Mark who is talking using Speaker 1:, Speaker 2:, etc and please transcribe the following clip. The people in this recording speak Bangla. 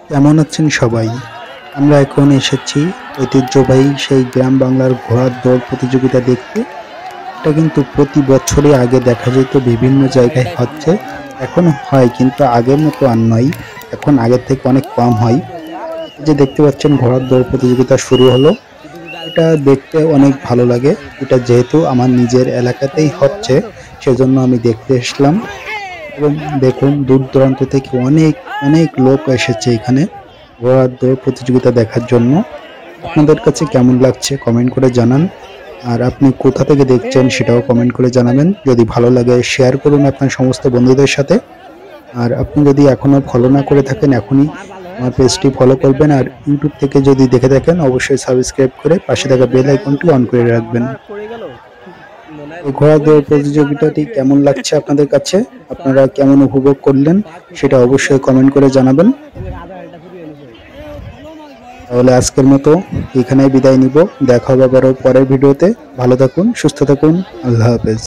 Speaker 1: কেমন আছেন সবাই? আমরা এখন এসেছি ঐতিহ্যবাহী সেই গ্রাম বাংলার ঘোড়ার দৌড় প্রতিযোগিতা দেখতে। এটা কিন্তু প্রতি বছরই আগে দেখা যেত, বিভিন্ন জায়গায় হচ্ছে, এখনো হয় কিন্তু আগের মতো আর নয়। এখন আগের থেকে অনেক কম হয়। এই যে দেখতে পাচ্ছেন ঘোড়ার দৌড় প্রতিযোগিতা শুরু হলো। এটা দেখতে অনেক ভালো লাগে। এটা যেহেতু আমার নিজের এলাকাতেই হচ্ছে, সেজন্য আমি দেখতে এসলাম। এবং দেখুন দূর দূরান্ত থেকে অনেক অনেক লোক এসেছে এখানে ঘোড়ার দৌড় প্রতিযোগিতা দেখার জন্য। আপনাদের কাছে কেমন লাগছে কমেন্ট করে জানান। আর আপনি কোথা থেকে দেখছেন সেটাও কমেন্ট করে জানাবেন। যদি ভালো লাগে শেয়ার করুন আপনার সমস্ত বন্ধুদের সাথে। আর আপনি যদি এখনো ফলো না করে থাকেন এখনই আমার পেজটি ফলো করবেন। আর ইউটিউব থেকে যদি দেখে থাকেন অবশ্যই সাবস্ক্রাইব করে পাশে থাকা বেল আইকনটি অন করে রাখবেন। এই ঘোড়া দৌড় প্রতিযোগিতাটি কেমন লাগছে আপনাদের কাছে, আপনারা কেমন উপভোগ করলেন সেটা অবশ্যই কমেন্ট করে জানাবেন। তাহলে আজকের মতো এখানেই বিদায় নিব। দেখা হবে আবারও পরের ভিডিওতে। ভালো থাকুন, সুস্থ থাকুন, আল্লাহ হাফেজ।